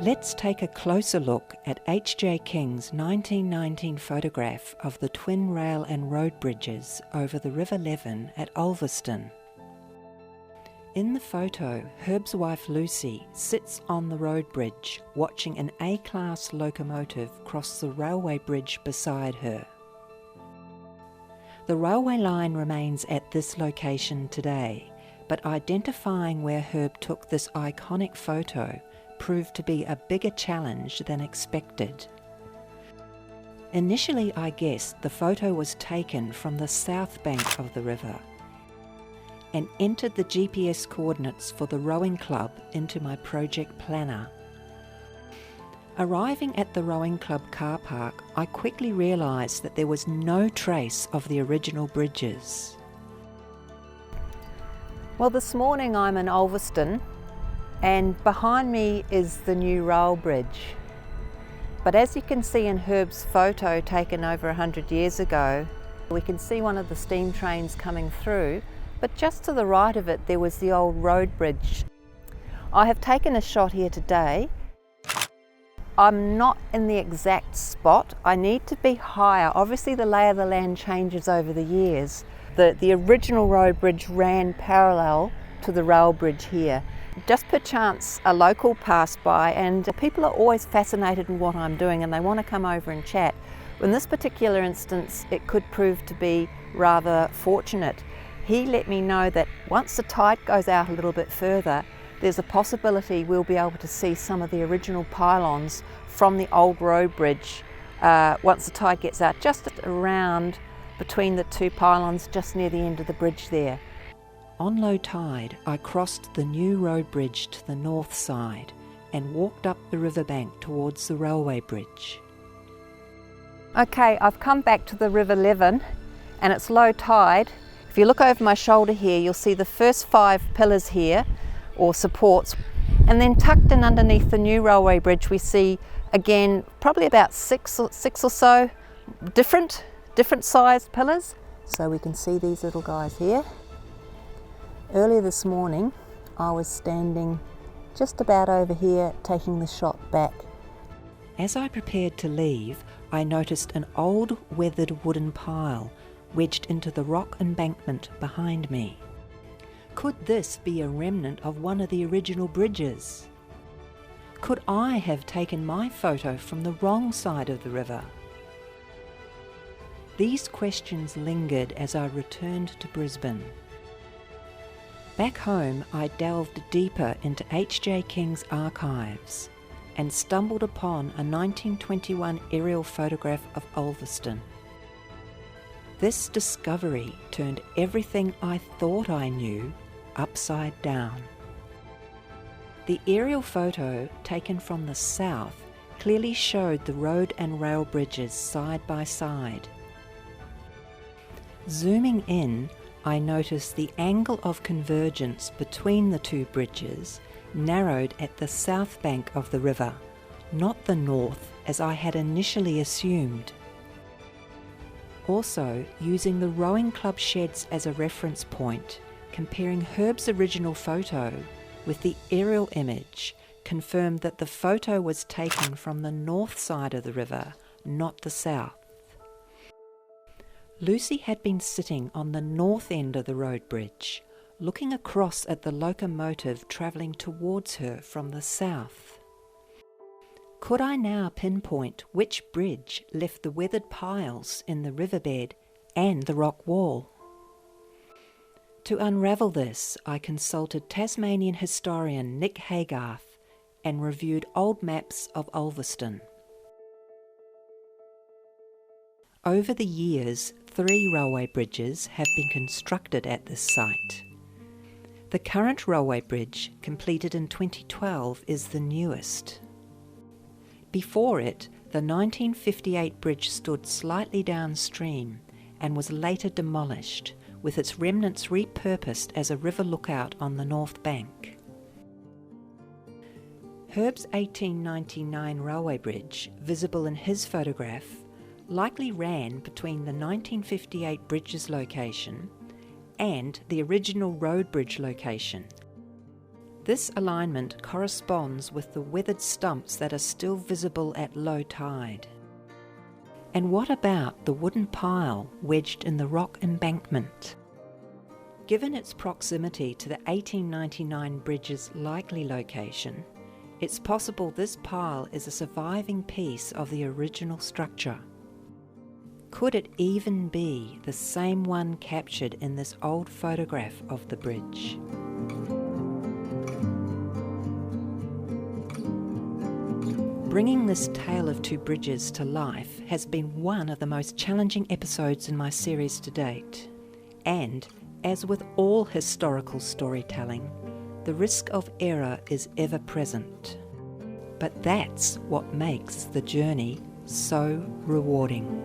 Let's take a closer look at H.J. King's 1919 photograph of the twin rail and road bridges over the River Leven at Ulverstone. In the photo, Herb's wife Lucy sits on the road bridge watching an A-class locomotive cross the railway bridge beside her. The railway line remains at this location today, but identifying where Herb took this iconic photo proved to be a bigger challenge than expected. Initially, I guessed the photo was taken from the south bank of the river and entered the GPS coordinates for the rowing club into my project planner. Arriving at the rowing club car park, I quickly realised that there was no trace of the original bridges. Well, this morning I'm in Ulverstone, and behind me is the new rail bridge. But as you can see in Herb's photo taken over 100 years ago, we can see one of the steam trains coming through, but just to the right of it there was the old road bridge. I have taken a shot here today. I'm not in the exact spot. I need to be higher. Obviously the lay of the land changes over the years. The original road bridge ran parallel to the rail bridge here. Just per chance a local passed by, and people are always fascinated in what I'm doing and they want to come over and chat. In this particular instance it could prove to be rather fortunate. He let me know that once the tide goes out a little bit further, there's a possibility we'll be able to see some of the original pylons from the old road bridge once the tide gets out, just around between the two pylons just near the end of the bridge there. On low tide, I crossed the new road bridge to the north side and walked up the riverbank towards the railway bridge. Okay, I've come back to the River Leven and it's low tide. If you look over my shoulder here, you'll see the first 5 pillars here, or supports, and then tucked in underneath the new railway bridge we see again probably about six or so different sized pillars. So we can see these little guys here. Earlier this morning I was standing just about over here taking the shot back. As I prepared to leave, I noticed an old weathered wooden pile wedged into the rock embankment behind me. Could this be a remnant of one of the original bridges? Could I have taken my photo from the wrong side of the river? These questions lingered as I returned to Brisbane. Back home, I delved deeper into H.J. King's archives and stumbled upon a 1921 aerial photograph of Ulverstone. This discovery turned everything I thought I knew upside down. The aerial photo, taken from the south, clearly showed the road and rail bridges side by side. Zooming in, I noticed the angle of convergence between the two bridges narrowed at the south bank of the river, not the north as I had initially assumed. Also, using the rowing club sheds as a reference point, comparing Herb's original photo with the aerial image confirmed that the photo was taken from the north side of the river, not the south. Lucy had been sitting on the north end of the road bridge, looking across at the locomotive travelling towards her from the south. Could I now pinpoint which bridge left the weathered piles in the riverbed and the rock wall? To unravel this, I consulted Tasmanian historian Nick Haygarth and reviewed old maps of Ulverstone. Over the years, 3 railway bridges have been constructed at this site. The current railway bridge, completed in 2012, is the newest. Before it, the 1958 bridge stood slightly downstream and was later demolished, with its remnants repurposed as a river lookout on the north bank. Herb's 1899 railway bridge, visible in his photograph, likely ran between the 1958 bridge's location and the original road bridge location. This alignment corresponds with the weathered stumps that are still visible at low tide. And what about the wooden pile wedged in the rock embankment? Given its proximity to the 1899 bridge's likely location, it's possible this pile is a surviving piece of the original structure. Could it even be the same one captured in this old photograph of the bridge? Bringing this tale of two bridges to life has been one of the most challenging episodes in my series to date. And, as with all historical storytelling, the risk of error is ever present. But that's what makes the journey so rewarding.